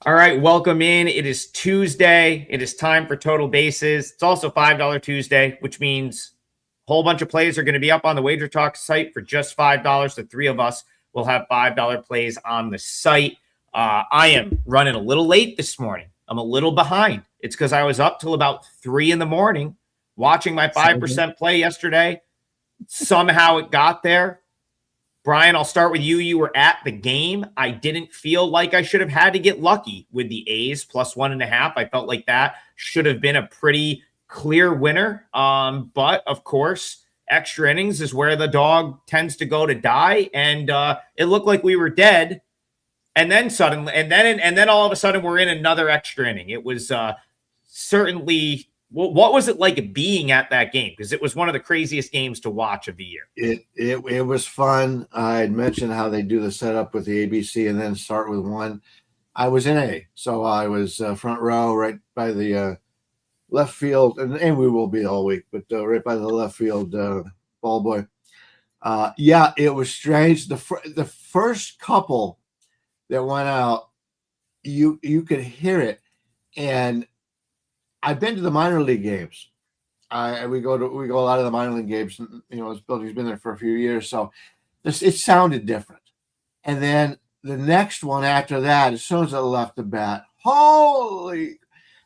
All right, welcome in. It is Tuesday. It is time for Total Bases. It's also $5 Tuesday, which means a whole bunch of plays are going to be up on the WagerTalk site for just $5. The three of us will have $5 plays on the site. I am running a little late this morning. I'm a little behind. It's because I was up till about 3 in the morning watching my 5% play yesterday. Somehow it got there. Brian, I'll start with you. You were at the game. I didn't feel like I should have had to get lucky with the A's plus 1.5. I felt like that should have been a pretty clear winner. But of course, extra innings is where the dog tends to go to die. And it looked like we were dead. And then suddenly, and then all of a sudden, we're in another extra inning. It was certainly. What was it like being at that game? Because it was one of the craziest games to watch of the year. It was fun. I had mentioned how they do the setup with the ABC and then start with one. I was in A, so I was front row right by the left field, and we will be all week, but right by the left field ball boy. Yeah, it was strange. The first couple that went out, you could hear it, and I've been to the minor league games. We go a lot of the minor league games. You know, this building's been there for a few years, so it sounded different. And then the next one after that, as soon as I left the bat, holy!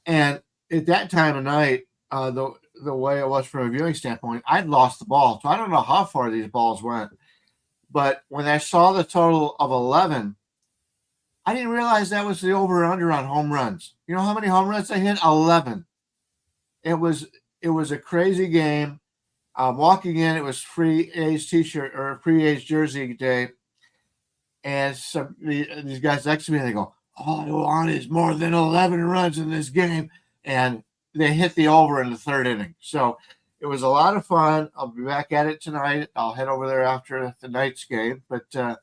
And at that time of night, the way it was from a viewing standpoint, I'd lost the ball, so I don't know how far these balls went. But when I saw the total of 11, I didn't realize that was the over and under on home runs. You know how many home runs I hit? 11. It was a crazy game. Walking in, it was free A's t-shirt or free A's jersey day. And these guys next to me, they go, all I want is more than 11 runs in this game. And they hit the over in the third inning. So it was a lot of fun. I'll be back at it tonight. I'll head over there after the night's game. But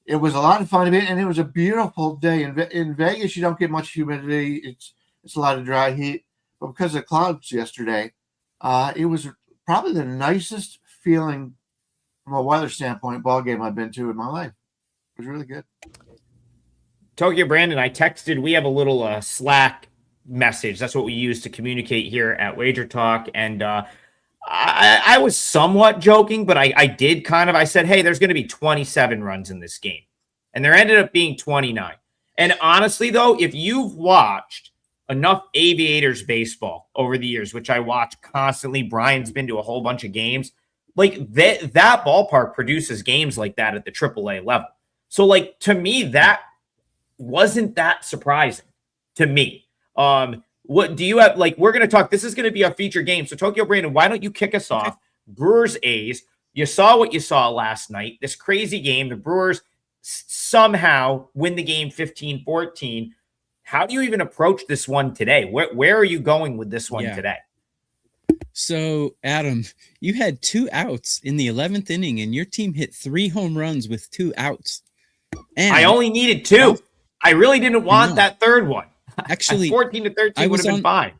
it was a lot of fun, and it was a beautiful day. In Vegas, you don't get much humidity. It's a lot of dry heat. But because of clouds yesterday, it was probably the nicest feeling from a weather standpoint ball game I've been to in my life. It was really good. Tokyo Brandon, I texted. We have a little Slack message. That's what we use to communicate here at WagerTalk. And I was somewhat joking, but I did I said, hey, there's going to be 27 runs in this game. And there ended up being 29. And honestly, though, if you've watched enough Aviators baseball over the years, which I watch constantly, Brian's been to a whole bunch of games, like that ballpark produces games like that at the AAA level. So, like, to me, that wasn't that surprising to me. What do you have? Like, we're going to talk. This is going to be a feature game. So, Tokyo Brandon, why don't you kick us off? Brewers A's. You saw what you saw last night. This crazy game. The Brewers somehow win the game 15-14. How do you even approach this one today? Where are you going with this one today? So, Adam, you had 2 outs in the 11th inning, and your team hit 3 home runs with 2 outs. And I only needed 2. I really didn't want that third one. Actually, 14-13 would have been fine.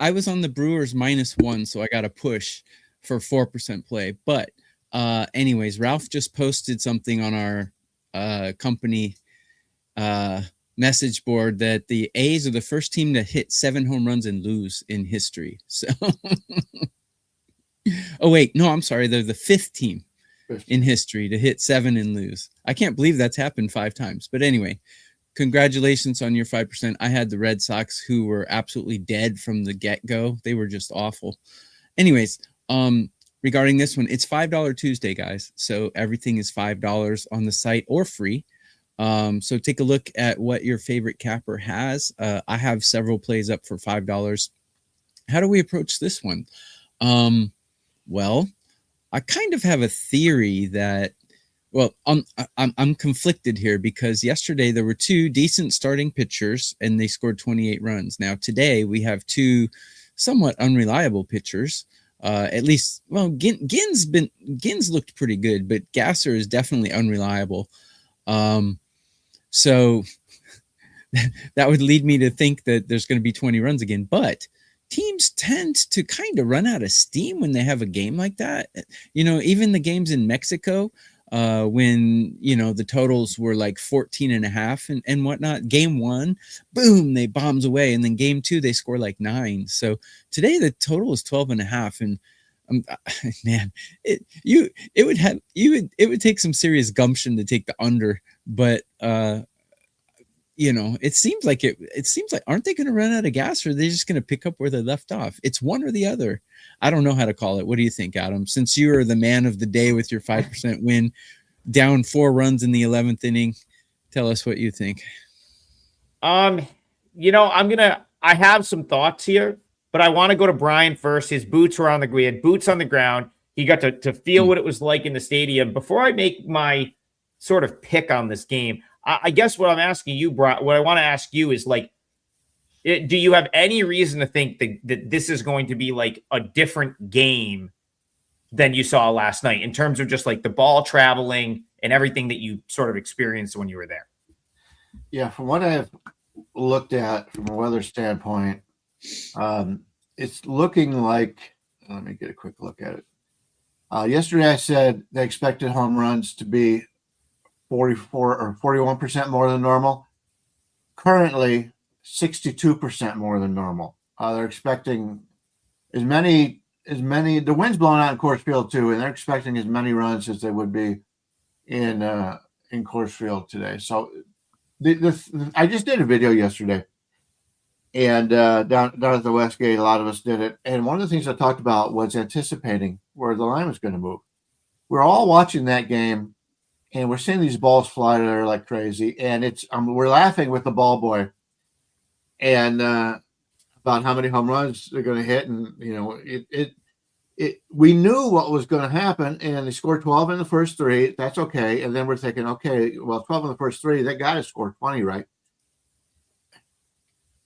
I was on the Brewers -1, so I got a push for 4% play. But anyways, Ralph just posted something on our company message board that the A's are the first team to hit 7 home runs and lose in history. So, oh wait, no, I'm sorry, they're the 5th team in history to hit 7 and lose. I can't believe that's happened 5 times. But anyway, congratulations on your 5%. I had the Red Sox, who were absolutely dead from the get-go. They were just awful. Anyways, regarding this one, it's $5 Tuesday, guys. So everything is $5 on the site or free. So take a look at what your favorite capper has. I have several plays up for $5. How do we approach this one? Well, I kind of have a theory that, well, I'm conflicted here because yesterday there were 2 decent starting pitchers and they scored 28 runs. Now today we have 2 somewhat unreliable pitchers. At least, well, Gins looked pretty good, but Gasser is definitely unreliable. So that would lead me to think that there's going to be 20 runs again. But teams tend to kind of run out of steam when they have a game like that. You know, even the games in Mexico, when, the totals were like 14.5 and whatnot. Game 1, boom, they bombs away. And then game 2, they score like 9. So today the total is 12.5. And man, it would take some serious gumption to take the under, but it seems like aren't they going to run out of gas, or are they just going to pick up where they left off? It's one or the other. I don't know how to call it. What do you think, Adam? Since you are the man of the day with your 5% win, down 4 runs in the 11th inning, tell us what you think. I have some thoughts here, but I want to go to Brian first. His boots were on we had boots on the ground. He got to feel what it was like in the stadium. Before I make my sort of pick on this game, I guess what I'm asking you, Brian, what I want to ask you is like, do you have any reason to think that this is going to be like a different game than you saw last night in terms of just like the ball traveling and everything that you sort of experienced when you were there? Yeah, from what I've looked at from a weather standpoint, it's looking like, let me get a quick look at it. Yesterday I said they expected home runs to be 44 or 41% more than normal. Currently, 62% more than normal. They're expecting as many. The wind's blowing out in Coors Field too, and they're expecting as many runs as they would be in Coors Field today. So, I just did a video yesterday, and down at the Westgate, a lot of us did it. And one of the things I talked about was anticipating where the line was going to move. We're all watching that game, and we're seeing these balls fly there like crazy. And we're laughing with the ball boy, and about how many home runs they're going to hit. And we knew what was going to happen, and they scored 12 in the first 3. That's okay. And then we're thinking, okay, well, 12 in the first 3, that guy scored 20, right?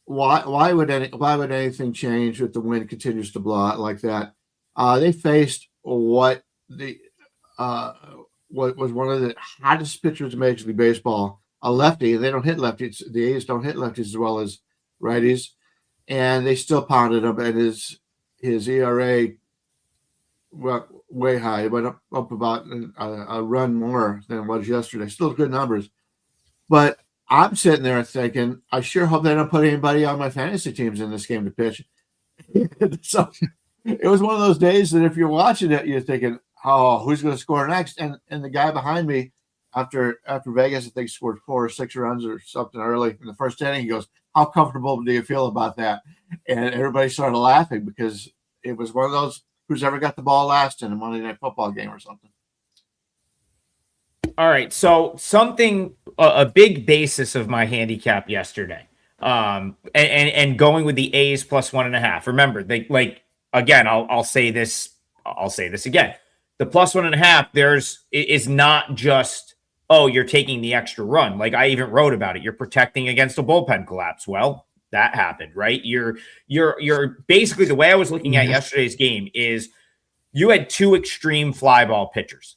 Why would anything change if the wind continues to blow out like that? They faced what was one of the hottest pitchers in Major League Baseball, a lefty. They don't hit lefties. The A's don't hit lefties as well as righties, and they still pounded him. And his ERA went way high. It went up about a run more than it was yesterday. Still good numbers, but I'm sitting there thinking, I sure hope they don't put anybody on my fantasy teams in this game to pitch. So it was one of those days that if you're watching it, you're thinking, oh, who's going to score next? And the guy behind me, after Vegas, I think scored 4 or 6 runs or something early in the first inning, he goes, how comfortable do you feel about that? And everybody started laughing because it was one of those, who's ever got the ball last in a Monday Night Football game or something. All right. So a big basis of my handicap yesterday, and going with the A's plus 1.5. Remember, they again, I'll say this again. The plus 1.5 is not just, oh, you're taking the extra run. Like I even wrote about it. You're protecting against a bullpen collapse. Well, that happened, right? You're basically, the way I was looking at yesterday's game is you had 2 extreme fly ball pitchers.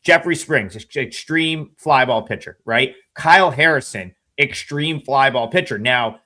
Jeffrey Springs, extreme fly ball pitcher, right? Kyle Harrison, extreme fly ball pitcher. Now,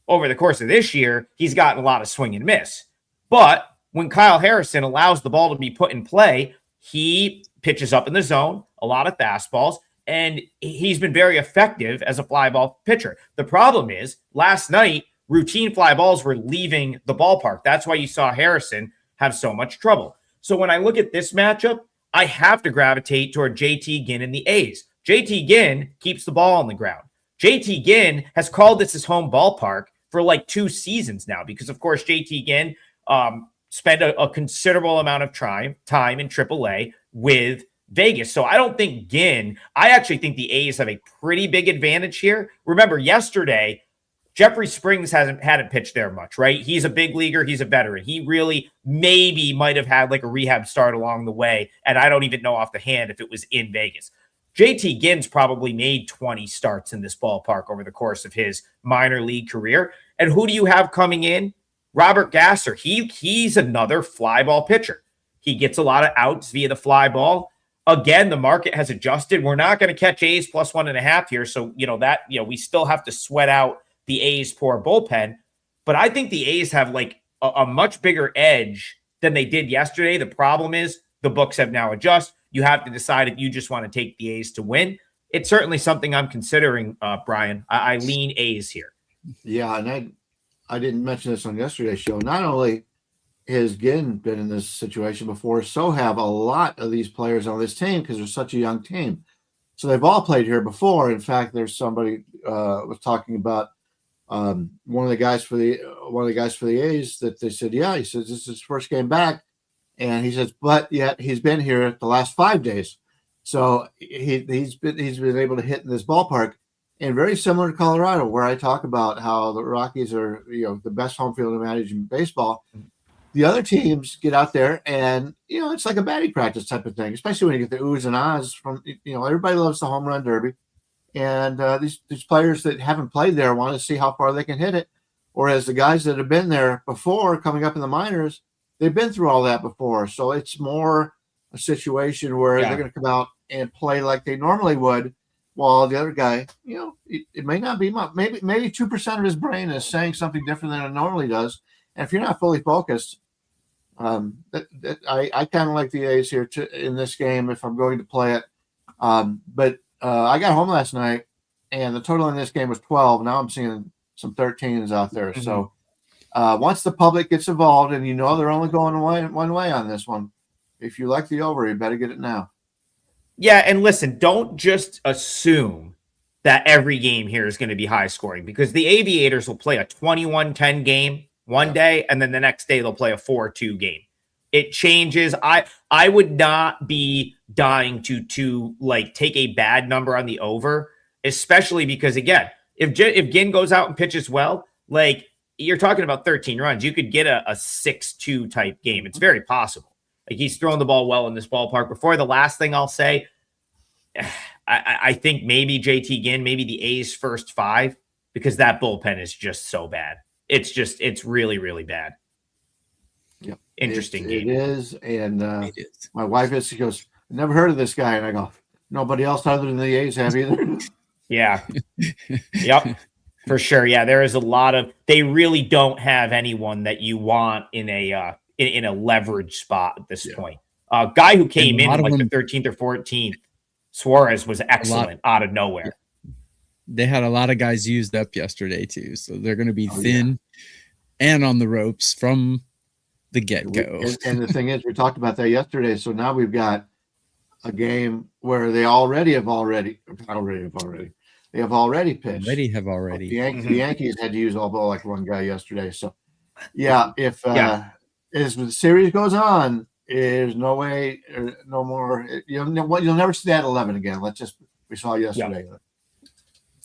over the course of this year, he's gotten a lot of swing and miss. But when Kyle Harrison allows the ball to be put in play, he pitches up in the zone, a lot of fastballs, and he's been very effective as a fly ball pitcher. The problem is, last night, routine fly balls were leaving the ballpark. That's why you saw Harrison have so much trouble. So when I look at this matchup, I have to gravitate toward JT Ginn and the A's. JT Ginn keeps the ball on the ground. JT Ginn has called this his home ballpark for like 2 seasons now because, of course, JT Ginn spent a considerable amount of time in AAA with Vegas. So I don't think I actually think the A's have a pretty big advantage here. Remember, yesterday, Jeffrey Springs hadn't pitched there much, right? He's a big leaguer. He's a veteran. He really maybe might have had like a rehab start along the way. And I don't even know off the hand if it was in Vegas. JT Ginn's probably made 20 starts in this ballpark over the course of his minor league career. And who do you have coming in? Robert Gasser. He's another fly ball pitcher. He gets a lot of outs via the fly ball. Again, the market has adjusted. We're not going to catch A's plus 1.5 here. So, we still have to sweat out the A's poor bullpen, but I think the A's have like a much bigger edge than they did yesterday. The problem is the books have now adjusted. you have to decide if you just want to take the A's to win. It's certainly something I'm considering, Brian. I lean A's here. Yeah, and I didn't mention this on yesterday's show. Not only has Ginn been in this situation before, so have a lot of these players on this team because they're such a young team. So they've all played here before. In fact, there's somebody was talking about one of the guys for the A's that they said, yeah, he says this is his first game back, and he says, but yet he's been here the last 5 days, so he's been able to hit in this ballpark, and very similar to Colorado, where I talk about how the Rockies are the best home field advantage in baseball. The other teams get out there and, it's like a batting practice type of thing, especially when you get the oohs and ahs from, everybody loves the home run derby. And these players that haven't played there want to see how far they can hit it. Whereas the guys that have been there before, coming up in the minors, they've been through all that before. So it's more a situation where they're going to come out and play like they normally would, while the other guy, it may not be much. Maybe 2% of his brain is saying something different than it normally does. And if you're not fully focused, I kind of like the A's here in this game if I'm going to play it. But I got home last night, and the total in this game was 12. Now I'm seeing some 13s out there. Mm-hmm. So once the public gets involved, and they're only going one way on this one, if you like the over, you better get it now. Yeah, and listen, don't just assume that every game here is going to be high scoring, because the Aviators will play a 21-10 game one day, and then the next day they'll play a 4-2 game. It changes. I would not be dying to like take a bad number on the over, especially because, again, if Ginn goes out and pitches well, like you're talking about 13 runs, you could get a 6-2 type game. It's very possible. Like, he's throwing the ball well in this ballpark. Before the last thing I'll say, I think maybe JT Ginn, maybe the A's first 5, because that bullpen is just so bad. It's really, really bad. Yep. Interesting game. It is. And my wife she goes, never heard of this guy. And I go, nobody else other than the A's have either. Yeah. Yep. For sure. Yeah. There is a lot of, they really don't have anyone that you want in a leverage spot at this point. Guy who came in like the 13th or 14th, Suarez, was excellent out of nowhere. They had a lot of guys used up yesterday too, so they're going to be thin and on the ropes from the get-go. And the thing is, we talked about that yesterday, so now we've got a game where they already have pitched. The Yankees had to use all but like one guy yesterday. So, if as the series goes on, there's no way, no more. You'll never see that 11 again. We saw yesterday.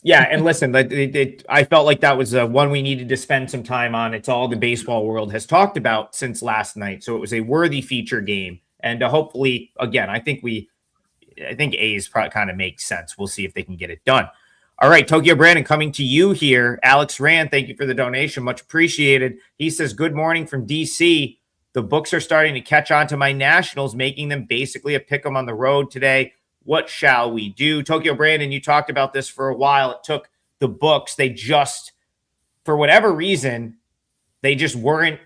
Yeah, and listen, I felt like that was one we needed to spend some time on. It's all the baseball world has talked about since last night, so it was a worthy feature game. And hopefully, again, I think A's probably kind of makes sense. We'll see if they can get it done. All right, Tokyo Brandon, coming to you here. Alex Rand, thank you for the donation. Much appreciated. He says, good morning from D.C. The books are starting to catch on to my Nationals, making them basically a pick 'em on the road today. What shall we do? Tokyo Brandon, you talked about this for a while. It took the books. They just, for whatever reason, they just weren't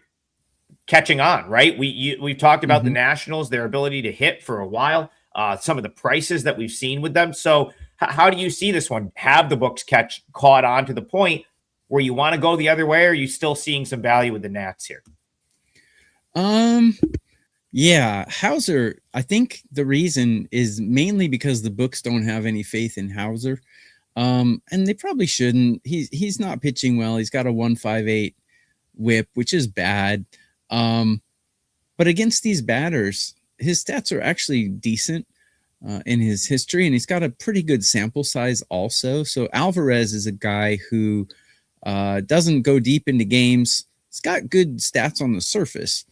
catching on, right? We've talked about the Nationals, their ability to hit for a while, some of the prices that we've seen with them. So how do you see this one? Have the books caught on to the point where you want to go the other way, or are you still seeing some value with the Nats here? Yeah, Hauser, I think the reason is mainly because the books don't have any faith in Hauser. And they probably shouldn't. He's not pitching well. He's got a 1.58 whip, which is bad. But against these batters, his stats are actually decent in his history, and he's got a pretty good sample size also. So Alvarez is a guy who doesn't go deep into games. He's got good stats on the surface.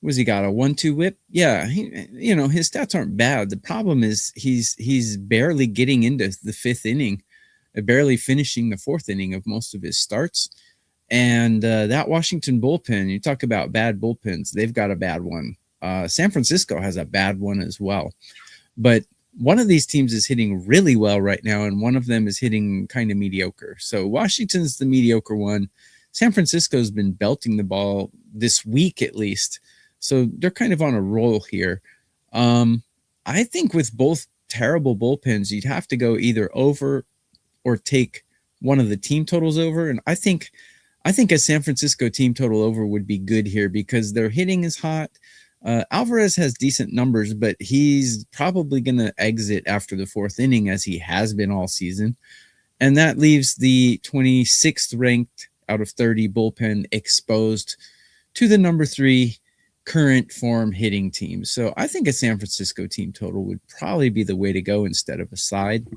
Was he got a 1-2 whip? Yeah, his stats aren't bad. The problem is he's barely getting into the 5th inning, barely finishing the 4th inning of most of his starts. And that Washington bullpen, you talk about bad bullpens, they've got a bad one. San Francisco has a bad one as well. But one of these teams is hitting really well right now, and one of them is hitting kind of mediocre. So Washington's the mediocre one. San Francisco's been belting the ball this week at least. So they're kind of on a roll here. I think with both terrible bullpens, you'd have to go either over or take one of the team totals over. And I think a San Francisco team total over would be good here because their hitting is hot. Alvarez has decent numbers, but he's probably going to exit after the fourth inning as he has been all season. And that leaves the 26th ranked out of 30 bullpen exposed to the number 3 current form hitting team. So I think a San Francisco team total would probably be the way to go instead of a side.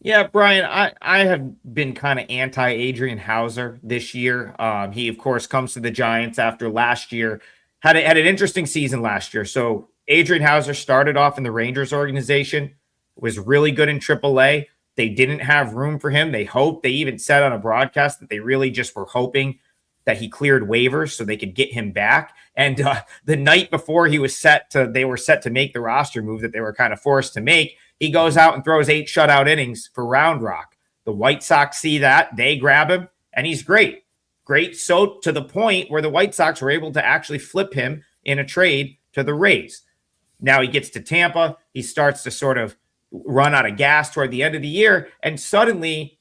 Yeah, Brian, I have been kind of anti-Adrian Hauser this year. He, of course, comes to the Giants after last year. Had an interesting season last year. So Adrian Hauser started off in the Rangers organization, was really good in AAA. They didn't have room for him. They even said on a broadcast that they really just were hoping that he cleared waivers so they could get him back. And the night before they were set to make the roster move that they were kind of forced to make, he goes out and throws 8 shutout innings for Round Rock. The White Sox see that, they grab him, and he's great. Great, so to the point where the White Sox were able to actually flip him in a trade to the Rays. Now he gets to Tampa, he starts to sort of run out of gas toward the end of the year, and suddenly,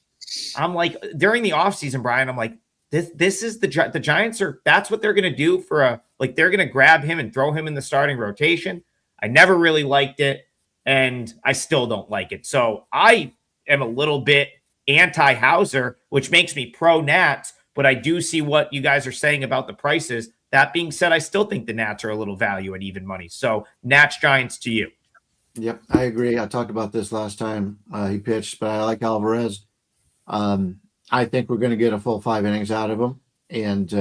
I'm like, during the offseason, Brian, I'm like, this is the Giants that's what they're going to do they're going to grab him and throw him in the starting rotation. I never really liked it, and I still don't like it. So I am a little bit anti-Hauser, which makes me pro-Nats, but I do see what you guys are saying about the prices. That being said, I still think the Nats are a little value at even money. So Nats Giants to you. Yep, I agree. I talked about this last time he pitched, but I like Alvarez. I think we're going to get a full 5 innings out of him. And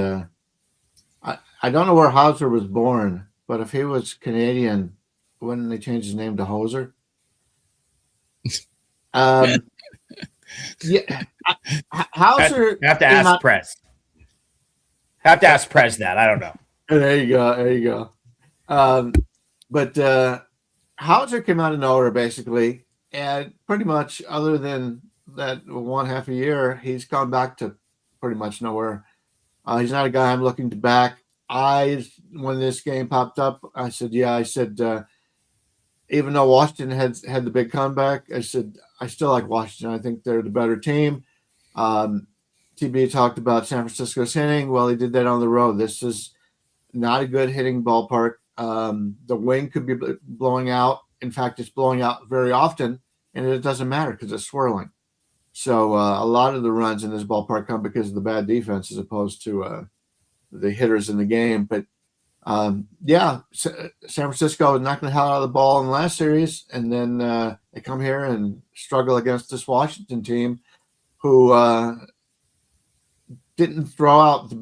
I don't know where Hauser was born, but if he was Canadian, wouldn't they change his name to Hoser? Yeah, Hauser. Have to ask Prez. Have to ask Prez that. I don't know. There you go. But Hauser came out of nowhere basically, and pretty much other than that 1.5 year, he's gone back to pretty much nowhere. He's not a guy I'm looking to back. When this game popped up, I said, even though Washington had the big comeback, I said, I still like Washington. I think they're the better team. TB talked about San Francisco's hitting. Well, he did that on the road. This is not a good hitting ballpark. The wind could be blowing out. In fact, it's blowing out very often, and it doesn't matter because it's swirling. So a lot of the runs in this ballpark come because of the bad defense as opposed to the hitters in the game. But, San Francisco knocked the hell out of the ball in the last series, and then they come here and struggle against this Washington team who didn't throw out the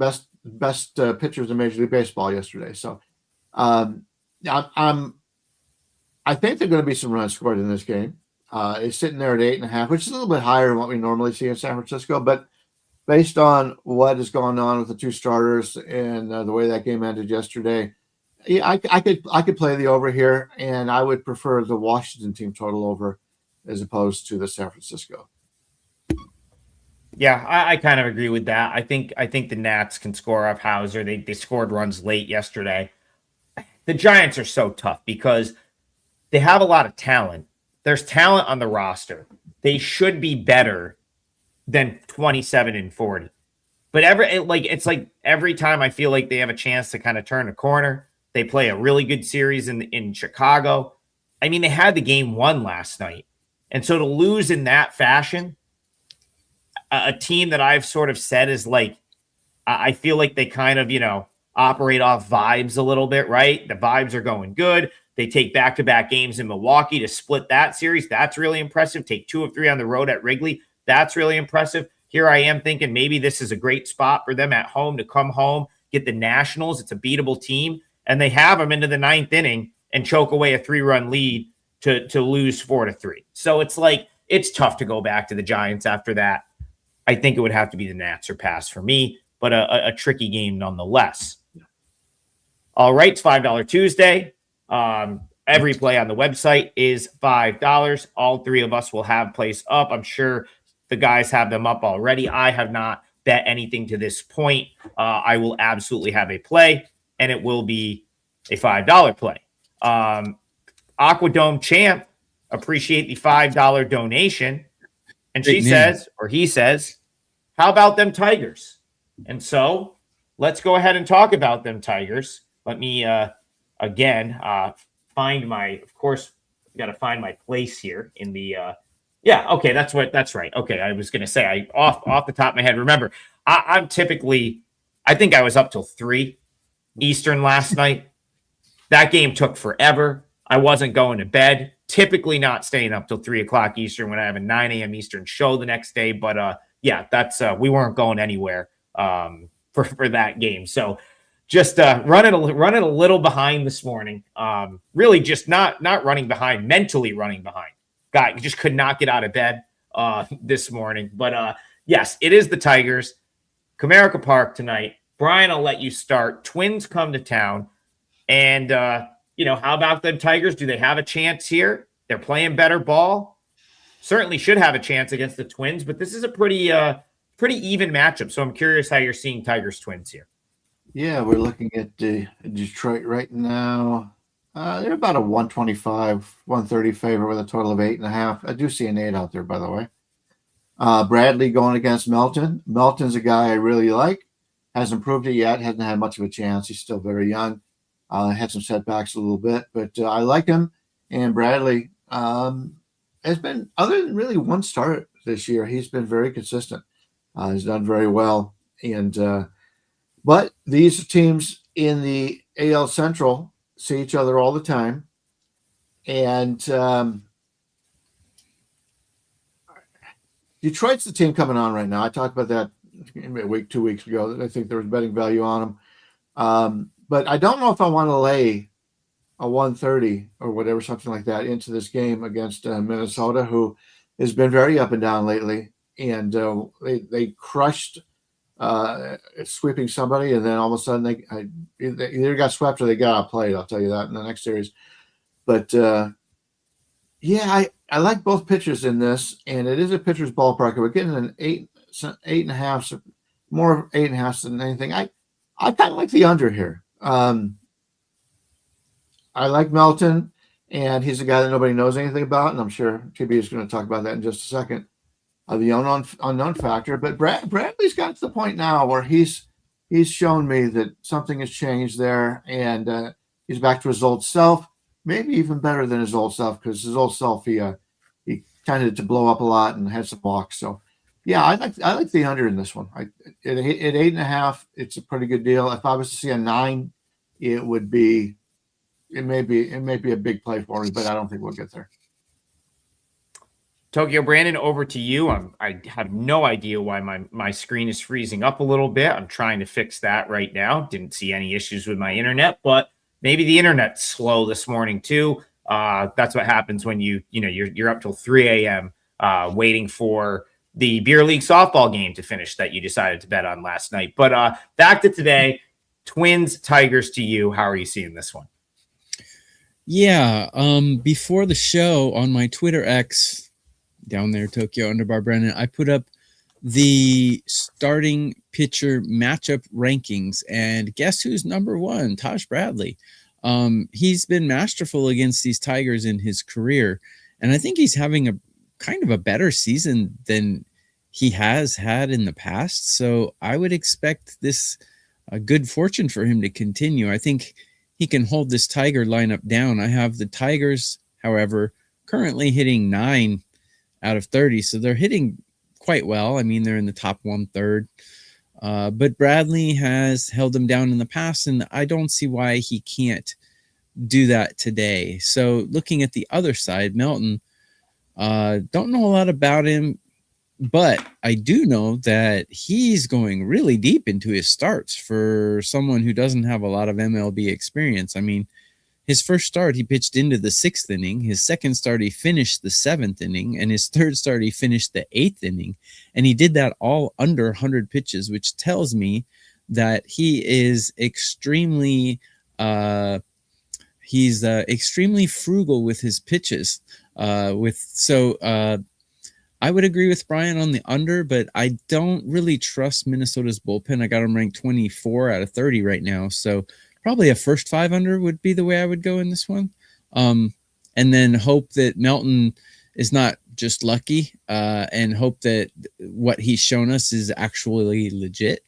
best pitchers in Major League Baseball yesterday. So I think there are going to be some runs scored in this game. It's sitting there at 8.5, which is a little bit higher than what we normally see in San Francisco. But based on what is going on with the 2 starters and the way that game ended yesterday, yeah, I could play the over here, and I would prefer the Washington team total over as opposed to the San Francisco. Yeah, I kind of agree with that. I think the Nats can score off Hauser. They scored runs late yesterday. The Giants are so tough because they have a lot of talent. There's talent on the roster. They should be better than 27-40. But it's like every time I feel like they have a chance to kind of turn a corner, they play a really good series in Chicago. I mean, they had the game won last night. And so to lose in that fashion, a team that I've sort of said is like, I feel like they kind of, operate off vibes a little bit, right? The vibes are going good. They take back-to-back games in Milwaukee to split that series. That's really impressive. Take 2 of 3 on the road at Wrigley. That's really impressive. Here I am thinking maybe this is a great spot for them at home to come home, get the Nationals. It's a beatable team. And they have them into the 9th inning and choke away a 3-run lead to lose 4-3. So it's like, it's tough to go back to the Giants after that. I think it would have to be the Nats or pass for me, but a tricky game nonetheless. All right, it's $5 Tuesday. Every play on the website is $5. All 3 of us will have plays up. I'm sure the guys have them up already. I have not bet anything to this point. I will absolutely have a play, and it will be a $5 play. Aquadome Champ, appreciate the $5 donation. And Great she name. says, or he says, how about them Tigers? And so let's go ahead and talk about them Tigers. Let me, again, find my, of course, got to find my place here in the, okay, that's right. Okay, I was going to say, off the top of my head, remember, I'm typically, I think I was up till 3 Eastern last night. That game took forever. I wasn't going to bed. Typically not staying up till 3 o'clock Eastern when I have a 9 a.m. Eastern show the next day. But that's we weren't going anywhere for that game. So just running a little behind this morning. Really just not running behind, mentally running behind. God, just could not get out of bed this morning. But yes, it is the Tigers. Comerica Park tonight. Brian, I'll let you start. Twins come to town. And, how about the Tigers? Do they have a chance here? They're playing better ball. Certainly should have a chance against the Twins, but this is a pretty even matchup. So I'm curious how you're seeing Tigers Twins here. Yeah, we're looking at Detroit right now. They're about a 125, 130 favorite with a total of 8.5. I do see an 8 out there, by the way. Bradley going against Melton. Melton's a guy I really like. Hasn't proved it yet. Hasn't had much of a chance. He's still very young. Had some setbacks a little bit, but I like him. And Bradley has been, other than really one start this year, he's been very consistent. He's done very well. And but these teams in the AL Central see each other all the time. And Detroit's the team coming on right now. I talked about that a week, 2 weeks ago. I think there was betting value on them. But I don't know if I want to lay a 130 or whatever, something like that, into this game against Minnesota, who has been very up and down lately. And they crushed sweeping somebody, and then all of a sudden they either got swept or they got outplayed. I'll tell you that in the next series. But I like both pitchers in this, and it is a pitcher's ballpark. We're getting an 8.5, more 8.5 than anything. I kind of like the under here. I like Melton, and he's a guy that nobody knows anything about, and I'm sure TB is going to talk about that in just a second. The unknown factor, but Bradley's got to the point now where he's shown me that something has changed there, and he's back to his old self, maybe even better than his old self, because his old self he tended to blow up a lot and had some walks. So yeah, I like the under in this one. At 8.5, it's a pretty good deal. If I was to see a 9, it may be a big play for me, but I don't think we'll get there. Tokyo Brandon, over to you. I have no idea why my screen is freezing up a little bit. I'm trying to fix that right now. Didn't see any issues with my internet, but maybe the internet's slow this morning too. That's what happens when you're up till 3 a.m. Waiting for the beer league softball game to finish that you decided to bet on last night. But back to today, Twins Tigers to you. How are you seeing this one? Yeah. Before the show on my Twitter X down there, Tokyo _ Brandon, I put up the starting pitcher matchup rankings, and guess who's number 1? Taj Bradley. He's been masterful against these Tigers in his career, and I think he's having a kind of a better season than he has had in the past. So I would expect this good fortune for him to continue. I think he can hold this Tiger lineup down. I have the Tigers, however, currently hitting 9 out of 30. So they're hitting quite well. I mean, they're in the top 1/3. But Bradley has held them down in the past, and I don't see why he can't do that today. So looking at the other side, Melton, don't know a lot about him, but I do know that he's going really deep into his starts for someone who doesn't have a lot of MLB experience. I mean, his first start, he pitched into the 6th inning. His second start, he finished the 7th inning. And his third start, he finished the 8th inning. And he did that all under 100 pitches, which tells me that he is extremely frugal with his pitches. I would agree with Brian on the under, but I don't really trust Minnesota's bullpen. I got them ranked 24 out of 30 right now. So probably a first 5 under would be the way I would go in this one. And then hope that Melton is not just lucky, and hope that what he's shown us is actually legit.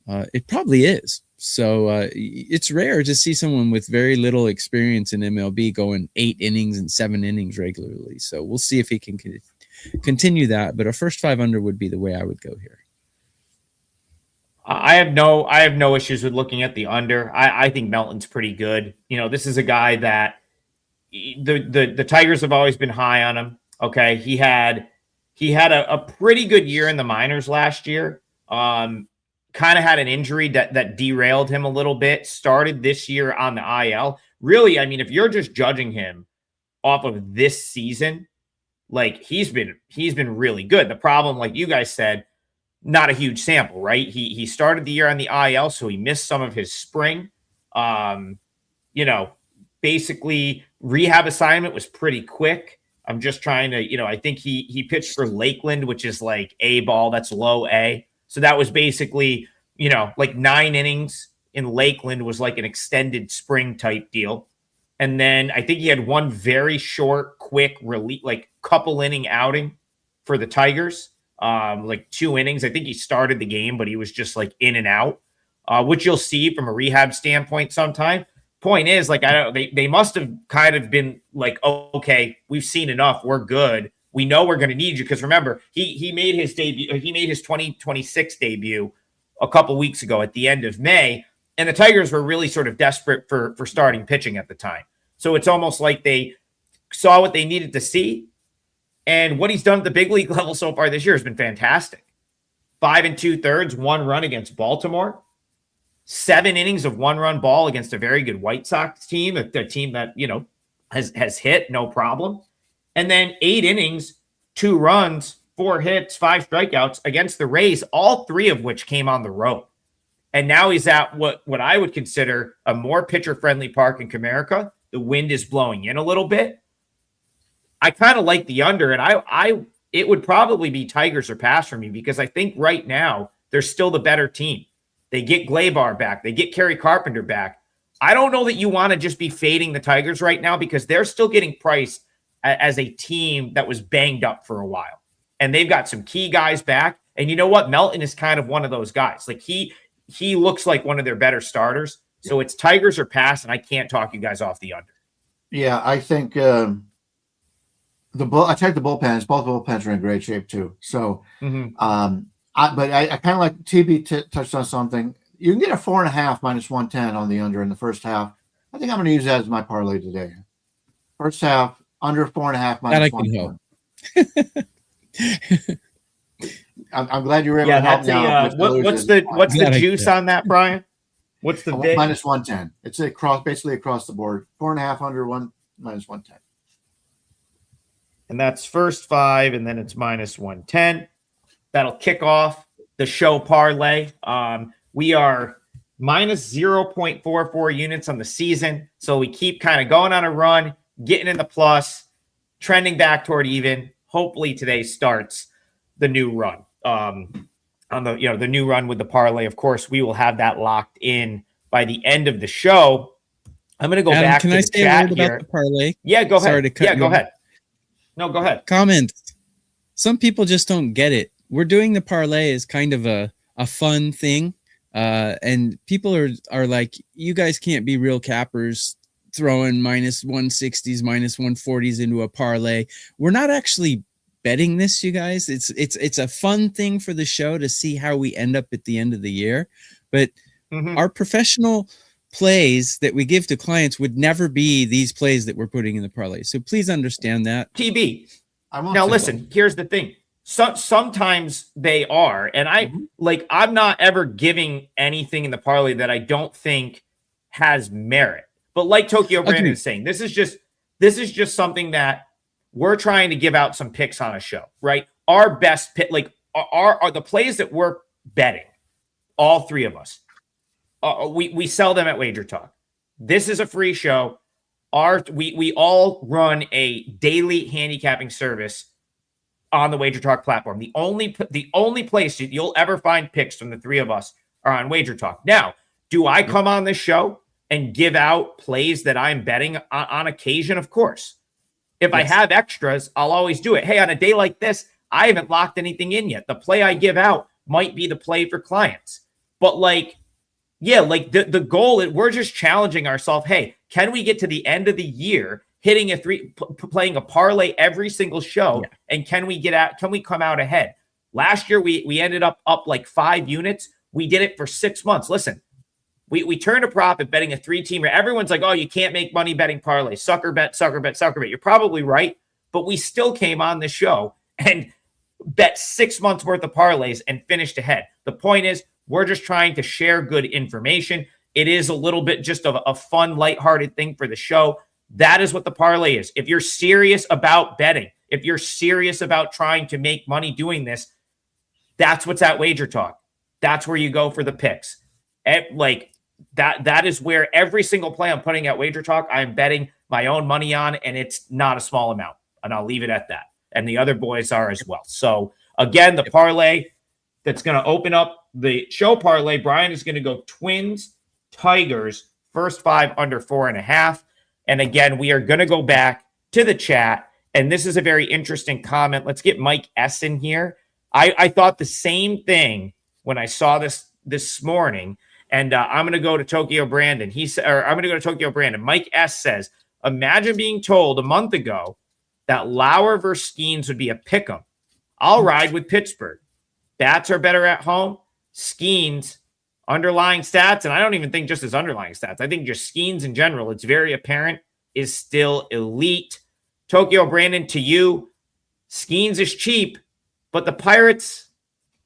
It probably is. So it's rare to see someone with very little experience in MLB going 8 innings and 7 innings regularly. So we'll see if he can continue that. But a first 5 under would be the way I would go here. I have no issues with looking at the under. I think Melton's pretty good. This is a guy that the Tigers have always been high on him. Okay, he had a pretty good year in the minors last year. Kind of had an injury that derailed him a little bit. Started this year on the IL. Really, I mean, if you're just judging him off of this season, like he's been really good. The problem, like you guys said, not a huge sample, right? He started the year on the IL, so he missed some of his spring. Basically rehab assignment was pretty quick. I'm just trying to, I think he pitched for Lakeland, which is like A ball, that's low A. So that was basically, like 9 innings in Lakeland was like an extended spring type deal. And then I think he had one very short, quick relief, like couple inning outing for the Tigers, like 2 innings. I think he started the game, but he was just like in and out, which you'll see from a rehab standpoint sometime. Point is, like, they must have kind of been like, oh, okay, we've seen enough. We're good. We know we're going to need you. Because remember, he made his debut. He made his 2026 debut a couple weeks ago at the end of May. And the Tigers were really sort of desperate for starting pitching at the time. So it's almost like they saw what they needed to see. And what he's done at the big league level so far this year has been fantastic. 5 2/3, 1 run against Baltimore. 7 innings of 1-run ball against a very good White Sox team, a team that, has hit, no problem. And then 8 innings, 2 runs, 4 hits, 5 strikeouts against the Rays, all 3 of which came on the road. And now he's at what I would consider a more pitcher-friendly park in Comerica. The wind is blowing in a little bit. I kind of like the under, and it would probably be Tigers or pass for me because I think right now they're still the better team. They get Gleyber back. They get Kerry Carpenter back. I don't know that you want to just be fading the Tigers right now because they're still getting priced as a team that was banged up for a while. And they've got some key guys back. And you know what? Melton is kind of one of those guys. Like he looks like one of their better starters. So it's Tigers or pass, and I can't talk you guys off the under. Yeah, I think I checked the bullpens. Both bullpens are in great shape too. So but I kind of like TB touched on something. You can get a 4.5 minus 110 on the under in the first half. I think I'm going to use that as my parlay today. First half under 4.5 minus 110. I'm glad you were able to help me out. What's the juice on that, Brian? What's the big? Minus 110. It's basically across the board. 4.5 under 1 minus 110. And that's first 5, and then it's minus 110. That'll kick off the show parlay. We are minus 0.44 units on the season. So we keep kind of going on a run, getting in the plus, trending back toward even. Hopefully today starts the new run. On the new run with the parlay. Of course, we will have that locked in by the end of the show. I'm going to go back to the chat here. About the parlay? Yeah, go ahead. Sorry to cut you go off. ahead. No, go ahead. Comment. Some people just don't get it. We're doing the parlay as kind of a fun thing. And people are like, you guys can't be real cappers throwing minus 160s, minus 140s into a parlay. We're not actually betting this, you guys. It's a fun thing for the show to see how we end up at the end of the year. But our professional plays that we give to clients would never be these plays that we're putting in the parlay. So please understand that. TB. Now listen, here's the thing. Sometimes they are, and I'm not ever giving anything in the parlay that I don't think has merit. But like Tokyo Brandon is saying, this is just something that we're trying to give out some picks on a show, right? Our best pick, like are the plays that we're betting, all 3 of us. We sell them at WagerTalk. This is a free show. We all run a daily handicapping service on the WagerTalk platform. The only place you'll ever find picks from the 3 of us are on WagerTalk. Now, do I come on this show and give out plays that I'm betting on occasion? Of course. If I Yes. have extras, I'll always do it. Hey, on a day like this, I haven't locked anything in yet. The play I give out might be the play for clients. But like, yeah, like the goal, we're just challenging ourselves. Hey, can we get to the end of the year hitting playing a parlay every single show? Yeah. And can we come out ahead? Last year, we ended up like 5 units. We did it for 6 months. Listen, we turned a profit betting a 3-teamer. Everyone's like, oh, you can't make money betting parlay. Sucker bet, sucker bet, sucker bet. You're probably right. But we still came on the show and bet 6 months worth of parlays and finished ahead. The point is, we're just trying to share good information. It is a little bit just of a fun, lighthearted thing for the show. That is what the parlay is. If you're serious about betting, if you're serious about trying to make money doing this, that's what's at WagerTalk. That's where you go for the picks. That is where every single play I'm putting at WagerTalk, I'm betting my own money on, and it's not a small amount. And I'll leave it at that. And the other boys are as well. So again, the parlay that's going to open up the show parlay, Brian is going to go Twins, Tigers, first 5 under 4.5. And again, we are going to go back to the chat. And this is a very interesting comment. Let's get Mike S in here. I thought the same thing when I saw this morning. And I'm going to go to Tokyo Brandon. I'm going to go to Tokyo Brandon. Mike S says, imagine being told a month ago that Lauer versus Skeens would be a pick'em. I'll ride with Pittsburgh. Bats are better at home. Skeens, underlying stats, and I don't even think just his underlying stats. I think just Skeens in general, it's very apparent, is still elite. Tokyo Brandon, to you, Skeens is cheap, but the Pirates,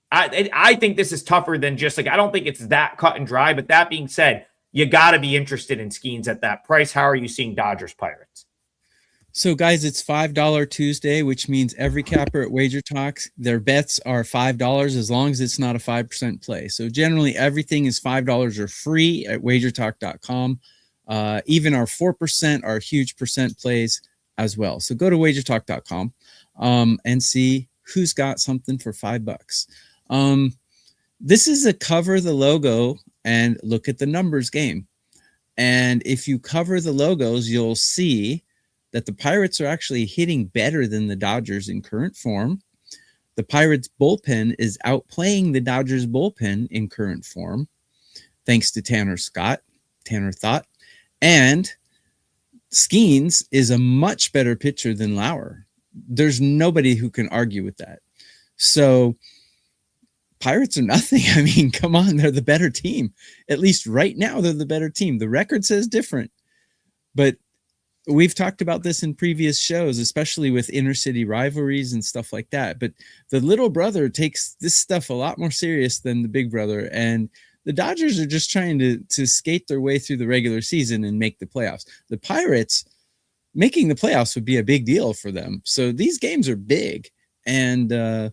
I think this is tougher than just like, I don't think it's that cut and dry. But that being said, you got to be interested in Skeens at that price. How are you seeing Dodgers Pirates? So, guys, it's $5 Tuesday, which means every capper at WagerTalk, their bets are $5 as long as it's not a 5% play. So generally, everything is $5 or free at WagerTalk.com. Even our 4% are huge percent plays as well. So go to WagerTalk.com and see who's got something for $5. This is a cover the logo and look at the numbers game. And if you cover the logos, you'll see that the Pirates are actually hitting better than the Dodgers in current form. The Pirates bullpen is outplaying the Dodgers bullpen in current form, thanks to Tanner Thought. And Skeens is a much better pitcher than Lauer. There's nobody who can argue with that. So Pirates are nothing. I mean, come on, they're the better team. At least right now, they're the better team. The record says different. But we've talked about this in previous shows, especially with inner city rivalries and stuff like that. But the little brother takes this stuff a lot more serious than the big brother. And the Dodgers are just trying to skate their way through the regular season and make the playoffs. The Pirates, making the playoffs would be a big deal for them. So these games are big. And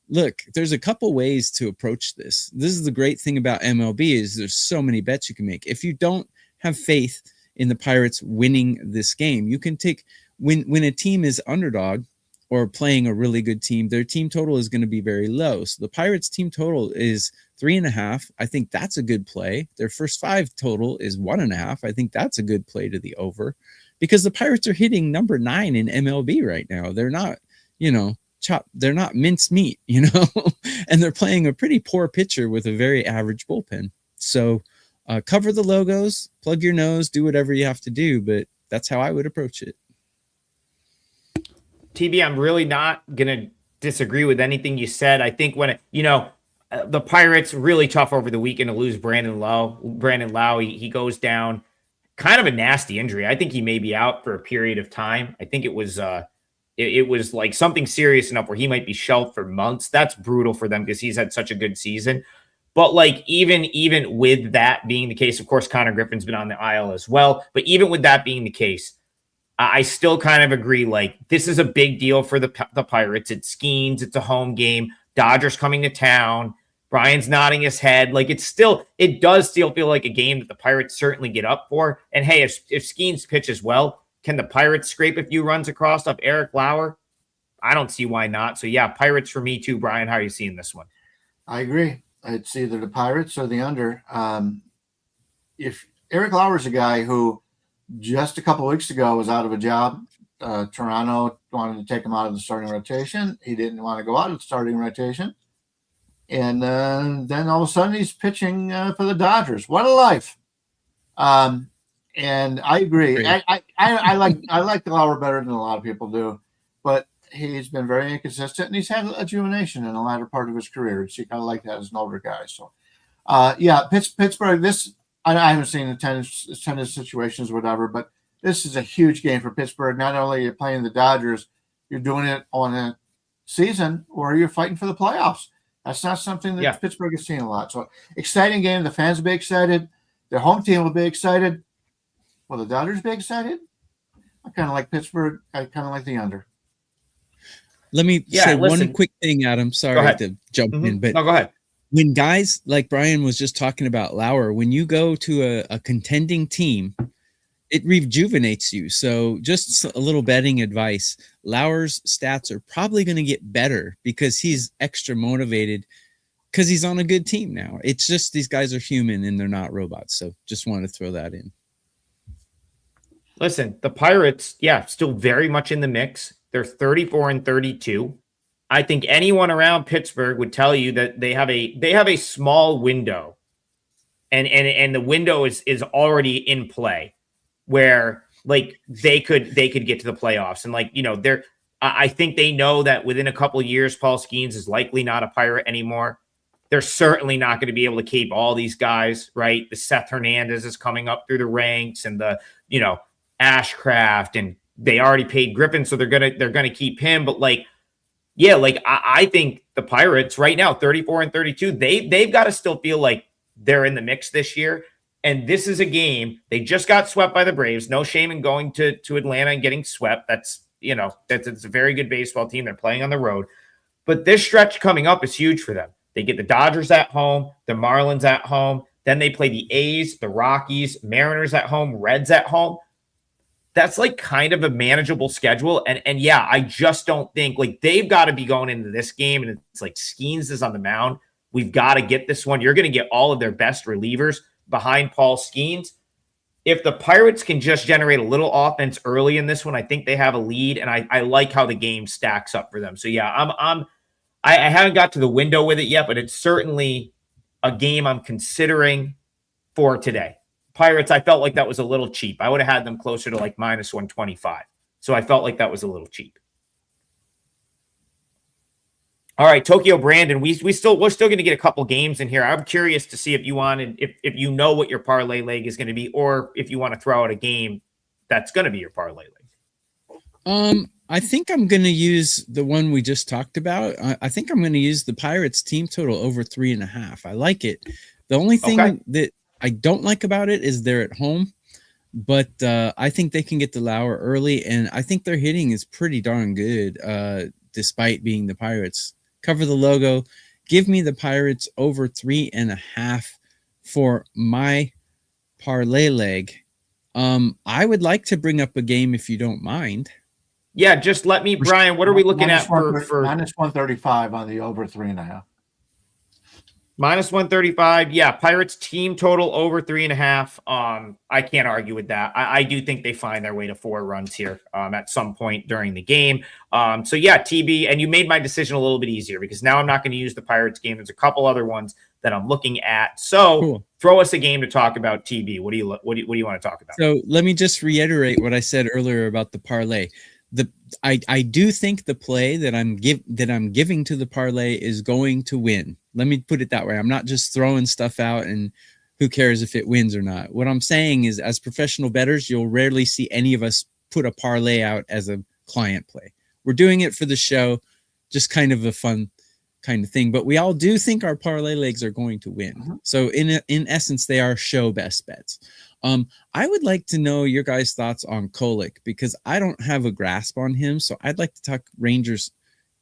look, there's a couple ways to approach this. This is the great thing about MLB is there's so many bets you can make. If you don't have faith in the Pirates winning this game, you can take when a team is underdog or playing a really good team, their team total is going to be very low. So the Pirates team total is 3.5. I think that's a good play. Their first 5 total is 1.5. I think that's a good play to the over because the Pirates are hitting number 9 in MLB right now. They're not, they're not mincemeat, and they're playing a pretty poor pitcher with a very average bullpen. So cover the logos, plug your nose, do whatever you have to do, but that's how I would approach it. TB, I'm really not going to disagree with anything you said. I think when, the Pirates really tough over the weekend to lose Brandon Lau, he goes down, kind of a nasty injury. I think he may be out for a period of time. I think it was like something serious enough where he might be shelved for months. That's brutal for them because he's had such a good season. But like even with that being the case, of course, Connor Griffin's been on the IL as well. But even with that being the case, I still kind of agree. Like this is a big deal for the Pirates. It's Skeens. It's a home game. Dodgers coming to town. Brian's nodding his head. Like it does still feel like a game that the Pirates certainly get up for. And hey, if Skeens pitches well, can the Pirates scrape a few runs across off Eric Lauer? I don't see why not. So yeah, Pirates for me too. Brian, how are you seeing this one? I agree. It's either the Pirates or the under. If Eric Lauer's a guy who just a couple of weeks ago was out of a job. Toronto wanted to take him out of the starting rotation. He didn't want to go out of the starting rotation. And then all of a sudden he's pitching for the Dodgers. What a life. And I agree. I like Lauer better than a lot of people do, but he's been very inconsistent, and he's had adjuvenation in the latter part of his career. So you kind of like that as an older guy. So, Pittsburgh. I haven't seen attendance situations, or whatever, but this is a huge game for Pittsburgh. Not only are you playing the Dodgers, you're doing it on a season where you're fighting for the playoffs. That's not something that Pittsburgh has seen a lot. So exciting game. The fans will be excited. Their home team will be excited. Will the Dodgers be excited? I kind of like Pittsburgh. I kind of like the under. Let me say one quick thing, Adam. Sorry to jump in, but no, go ahead. When guys like Brian was just talking about Lauer, when you go to a contending team, it rejuvenates you. So just a little betting advice. Lauer's stats are probably going to get better because he's extra motivated because he's on a good team now. It's just these guys are human and they're not robots. So just wanted to throw that in. Listen, the Pirates, still very much in the mix. They're 34-32. I think anyone around Pittsburgh would tell you that they have a small window, and the window is already in play, where like they could get to the playoffs, and I think they know that within a couple of years, Paul Skeens is likely not a Pirate anymore. They're certainly not going to be able to keep all these guys, right? The Seth Hernandez is coming up through the ranks, and the Ashcraft, and they already paid Griffin, so they're gonna keep him, but I think the Pirates right now, 34-32, they've got to still feel like they're in the mix this year. And this is a game. They just got swept by the Braves. No shame in going to Atlanta and getting swept. That's a very good baseball team. They're playing on the road. But this stretch coming up is huge for them. They get the Dodgers at home, the Marlins at home. Then they play the A's, the Rockies, Mariners at home, Reds at home. That's like kind of a manageable schedule. And I just don't think they've got to be going into this game. And it's like Skeens is on the mound. We've got to get this one. You're going to get all of their best relievers behind Paul Skeens. If the Pirates can just generate a little offense early in this one, I think they have a lead. And I like how the game stacks up for them. So I haven't got to the window with it yet, but it's certainly a game I'm considering for today. Pirates, I felt like that was a little cheap. I would have had them closer to minus 125. So I felt like that was a little cheap. All right, Tokyo Brandon, we're still going to get a couple games in here. I'm curious to see if you wanted, if you know what your parlay leg is going to be, or if you want to throw out a game that's going to be your parlay leg. I think I'm going to use the one we just talked about. I think I'm going to use the Pirates team total over 3.5. I like it. The only thing that I don't like about it is they're at home, but I think they can get the Lauer early, and I think their hitting is pretty darn good, despite being the Pirates. Cover the logo. Give me the Pirates over 3.5 for my parlay leg. I would like to bring up a game if you don't mind. Yeah, just let me, Brian. What are we looking at for minus 135 on the over 3.5? Minus 135. Yeah, Pirates team total over 3.5. I can't argue with that. I do think they find their way to 4 runs here at some point during the game. TB, and you made my decision a little bit easier because now I'm not going to use the Pirates game. There's a couple other ones that I'm looking at. So cool. Throw us a game to talk about, TB. What do you want to talk about? So let me just reiterate what I said earlier about the parlay. I do think the play that I'm giving to the parlay is going to win. Let me put it that way. I'm not just throwing stuff out and who cares if it wins or not. What I'm saying is, as professional bettors, you'll rarely see any of us put a parlay out as a client play. We're doing it for the show, just kind of a fun kind of thing. But we all do think our parlay legs are going to win. Mm-hmm. So in essence, they are show best bets. I would like to know your guys' thoughts on Kolek because I don't have a grasp on him. So I'd like to talk Rangers,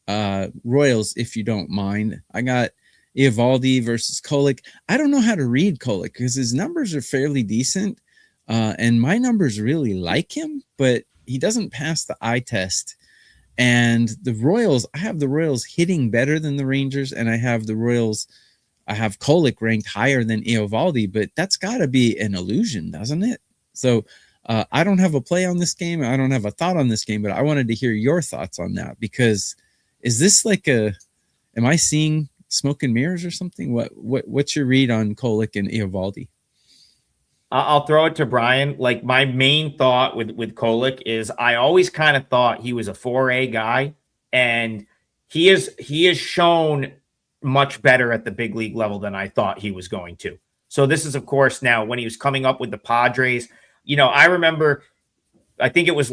Royals, if you don't mind. I got Eovaldi versus Kolek. I don't know how to read Kolek because his numbers are fairly decent. And my numbers really like him, but he doesn't pass the eye test. And the Royals, I have the Royals hitting better than the Rangers, and I have the Royals I have Kolek ranked higher than Eovaldi, but that's got to be an illusion, doesn't it? So I don't have a play on this game. I don't have a thought on this game, but I wanted to hear your thoughts on that, because is this like am I seeing smoke and mirrors or something? What's your read on Kolek and Eovaldi? I'll throw it to Brian. Like, my main thought with Kolek is I always kind of thought he was a 4A guy, and he is shown much better at the big league level than I thought he was going to. So this is, of course, now when he was coming up with the Padres. I remember, I think it was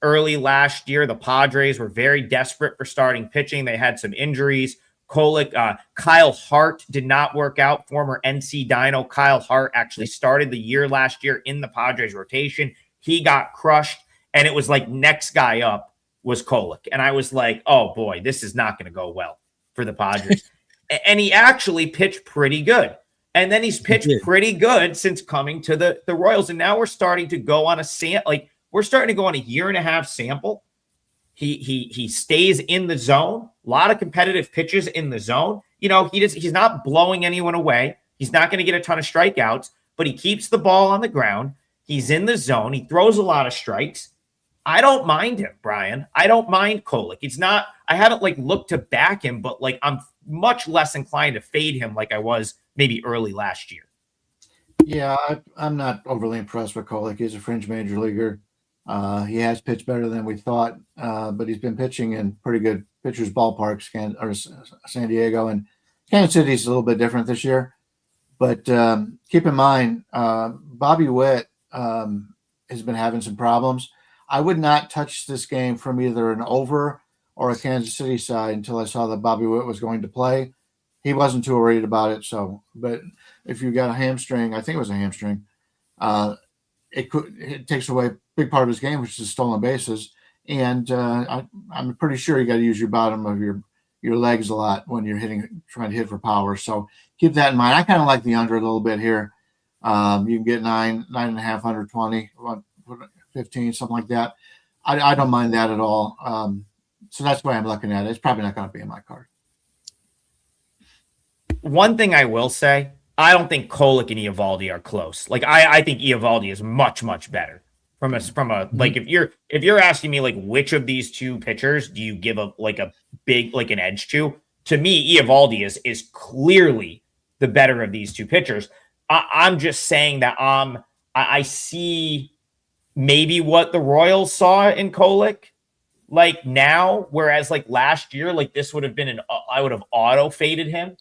early last year, the Padres were very desperate for starting pitching. They had some injuries. Kolek, Kyle Hart did not work out. Former NC Dino Kyle Hart actually started the year last year in the Padres rotation. He got crushed, and it was like next guy up was Kolek. And I was like, oh boy, this is not going to go well for the Padres. And he actually pitched pretty good. And then he's pitched pretty good since coming to the Royals. And now we're starting to go on we're starting to go on a 1.5-year sample. He stays in the zone. A lot of competitive pitches in the zone. He's not blowing anyone away. He's not going to get a ton of strikeouts, but he keeps the ball on the ground. He's in the zone. He throws a lot of strikes. I don't mind him, Brian. I don't mind Kolek. I haven't looked to back him, but I'm much less inclined to fade him like I was maybe early last year. Yeah, I'm not overly impressed with Kolek. He's a fringe major leaguer. He has pitched better than we thought, but he's been pitching in pretty good pitchers' ballparks, San Diego, and Kansas City's a little bit different this year. But keep in mind, Bobby Witt has been having some problems. I would not touch this game from either an over or a Kansas City side until I saw that Bobby Witt was going to play. He wasn't too worried about it. But if you got a hamstring, I think it was a hamstring, it takes away a big part of his game, which is stolen bases. And I'm pretty sure you got to use your bottom of your legs a lot when you're trying to hit for power. So keep that in mind. I kind of like the under a little bit here. You can get 9.5 under 20, 15, something like that. I don't mind that at all. So that's why I'm looking at it. It's probably not going to be in my card. One thing I will say, I don't think Kolek and Eovaldi are close. I think Eovaldi is much, much better from a if you're asking me which of these two pitchers do you give a big an edge to? To me, Eovaldi is clearly the better of these two pitchers. I'm just saying that I see maybe what the Royals saw in Kolek now, whereas last year, this would have been I would have auto faded him.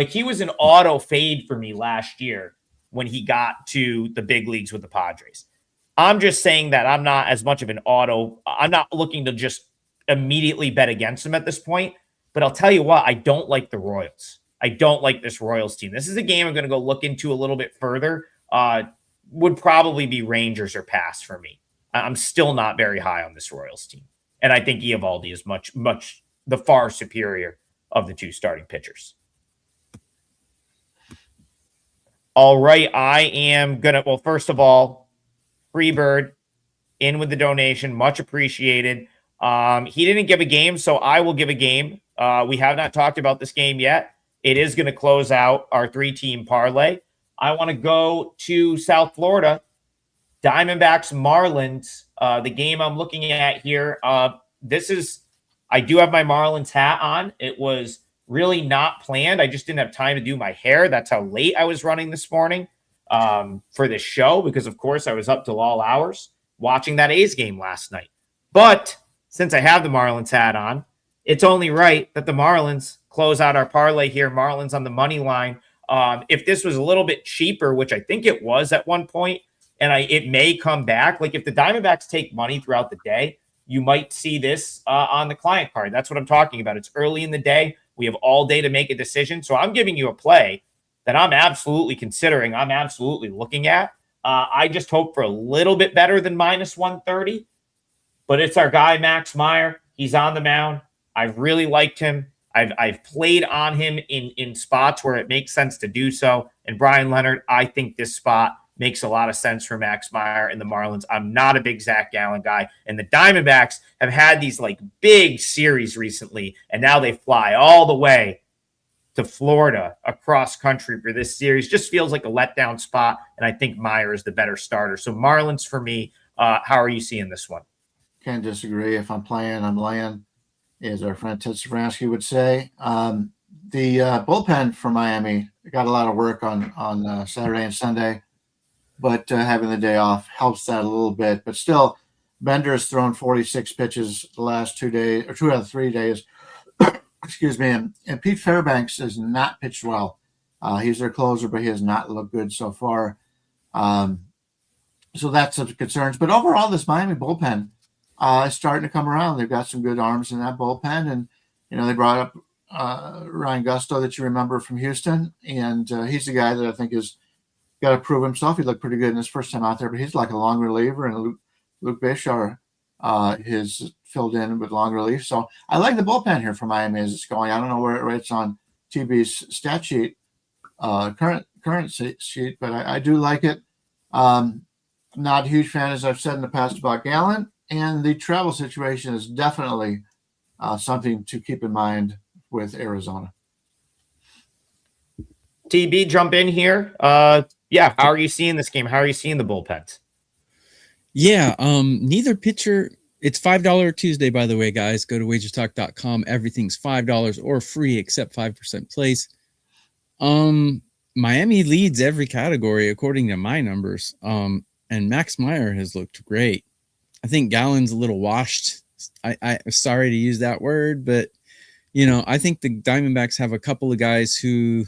He was an auto fade for me last year when he got to the big leagues with the Padres. I'm just saying that I'm not as much of an auto. I'm not looking to just immediately bet against him at this point. But I'll tell you what, I don't like the Royals. I don't like this Royals team. This is a game I'm going to go look into a little bit further. Would probably be Rangers or pass for me. I'm still not very high on this Royals team. And I think Eovaldi is much, much the far superior of the two starting pitchers. All right, I am going to, first of all, Freebird in with the donation, much appreciated. He didn't give a game, so I will give a game. We have not talked about this game yet. It is going to close out our 3-team parlay. I want to go to South Florida, Diamondbacks, Marlins. The game I'm looking at here, I do have my Marlins hat on. It was really not planned. I just didn't have time to do my hair. That's how late I was running this morning for this show because, of course, I was up till all hours watching that A's game last night. But since I have the Marlins hat on, it's only right that the Marlins close out our parlay here. Marlins on the money line. If this was a little bit cheaper, which I think it was at one point, and it may come back. If the Diamondbacks take money throughout the day, you might see this on the client card. That's what I'm talking about. It's early in the day. We have all day to make a decision. So I'm giving you a play that I'm absolutely considering. I'm absolutely looking at. I just hope for a little bit better than minus 130. But it's our guy, Max Meyer. He's on the mound. I've really liked him. I've played on him in spots where it makes sense to do so. And Bryan Leonard, I think this spot makes a lot of sense for Max Meyer and the Marlins. I'm not a big Zach Gallen guy. And the Diamondbacks have had these big series recently, and now they fly all the way to Florida across country for this series. Just feels like a letdown spot, and I think Meyer is the better starter. So Marlins for me. How are you seeing this one? Can't disagree. If I'm playing, I'm laying, as our friend Ted Savransky would say. The bullpen for Miami got a lot of work on Saturday and Sunday, but having the day off helps that a little bit. But still, Bender has thrown 46 pitches the last 2 days, or 2 out of 3 days. Excuse me. And Pete Fairbanks has not pitched well. He's their closer, but he has not looked good so far. So that's some concerns. But overall, this Miami bullpen is starting to come around. They've got some good arms in that bullpen. And, they brought up Ryan Gusto that you remember from Houston. And he's the guy that I think has got to prove himself. He looked pretty good in his first time out there, but he's like a long reliever. And Luke Bishar has filled in with long relief. So I like the bullpen here for Miami as it's going. I don't know where it rates on TB's stat sheet, current sheet, but I do like it. Not a huge fan, as I've said in the past, about Gallen, and the travel situation is definitely something to keep in mind with Arizona. TB, jump in here. How are you seeing this game? How are you seeing the bullpens? Yeah, neither pitcher. It's $5 Tuesday, by the way, guys. Go to WagerTalk.com. Everything's $5 or free except 5% place. Miami leads every category according to my numbers. And Max Meyer has looked great. I think Gallen's a little washed. I'm sorry to use that word, but I think the Diamondbacks have a couple of guys who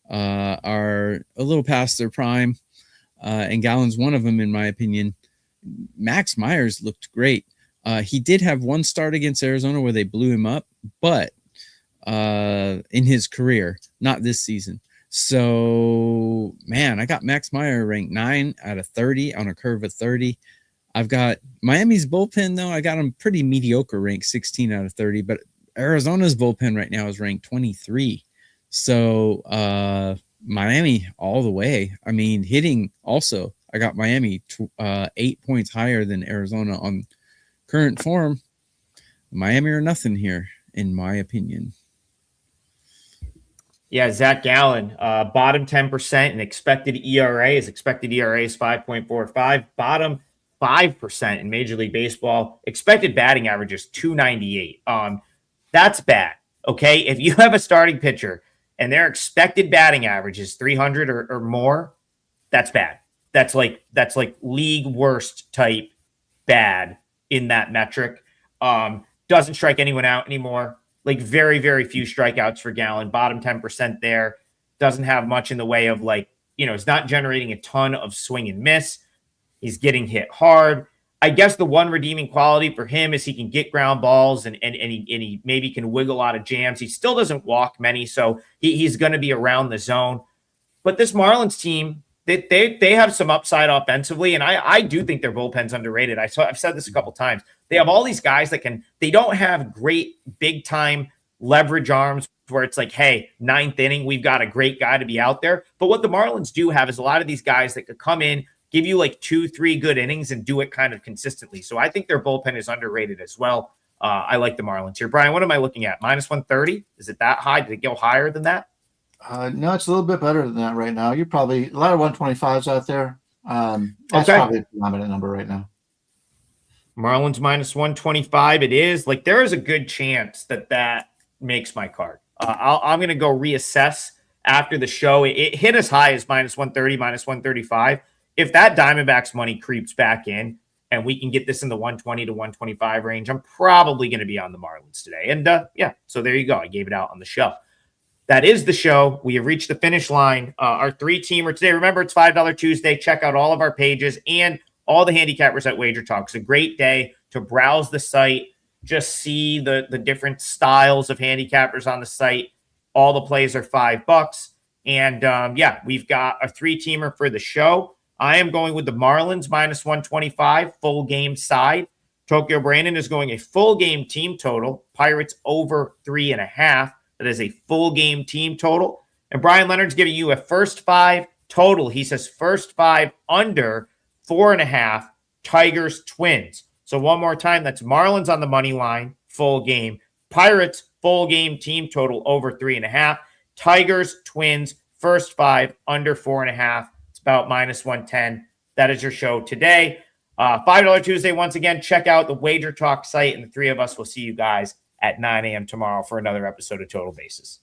are a little past their prime, and Gallen's one of them, in my opinion. Max Myers looked great. He did have one start against Arizona where they blew him up, but in his career, not this season. So, man, I got Max Meyer ranked 9 out of 30 on a curve of 30. I've got Miami's bullpen, though. I got him pretty mediocre, ranked 16 out of 30. But Arizona's bullpen right now is ranked 23. So, Miami all the way. I mean, hitting also. I got Miami 8 points higher than Arizona on current form. Miami or nothing here, in my opinion. Yeah, Zach Gallen, bottom 10% in expected ERA. His expected ERA is 5.45. Bottom 5% in Major League Baseball. Expected batting average is 298. That's bad, okay? If you have a starting pitcher and their expected batting average is 300 or more, that's bad. That's like league worst type bad in that metric. Doesn't strike anyone out anymore. Like very, very few strikeouts for Gallen. Bottom 10% there. Doesn't have much in the way of he's not generating a ton of swing and miss. He's getting hit hard. I guess the one redeeming quality for him is he can get ground balls and he maybe can wiggle out of jams. He still doesn't walk many, so he's going to be around the zone. But this Marlins team, they have some upside offensively, and I do think their bullpen's underrated. I've said this a couple times. They have all these guys they don't have great big-time leverage arms where it's like, hey, 9th inning, we've got a great guy to be out there. But what the Marlins do have is a lot of these guys that could come in, give you 2-3 good innings and do it kind of consistently. So I think their bullpen is underrated as well. I like the Marlins here. Brian, what am I looking at? Minus 130? Is it that high? Did it go higher than that? No, it's a little bit better than that right now. You're probably a lot of 125s out there. That's probably the dominant number right now. Marlins minus 125. It is there is a good chance that makes my card. I'm going to go reassess after the show. It hit as high as minus 130, minus 135. If that Diamondbacks money creeps back in and we can get this in the 120 to 125 range, I'm probably going to be on the Marlins today. And so there you go. I gave it out on the show. That is the show. We have reached the finish line. Our 3-teamer today. Remember, it's $5 Tuesday. Check out all of our pages and all the handicappers at WagerTalk. It's a great day to browse the site, just see the different styles of handicappers on the site. All the plays are $5. And we've got a 3-teamer for the show. I am going with the Marlins minus 125 full game side. Tokyo Brandon is going a full game team total. Pirates over 3.5. That is a full game team total. And Bryan Leonard's giving you a first 5 total. He says first 5 under 4.5 Tigers Twins. So one more time, that's Marlins on the money line, full game. Pirates full game team total over 3.5. Tigers, Twins, first 5, under 4.5. It's about -110. That is your show today. $5 Tuesday. Once again, check out the Wager Talk site, and the three of us will see you guys at 9 a.m. tomorrow for another episode of Total Bases.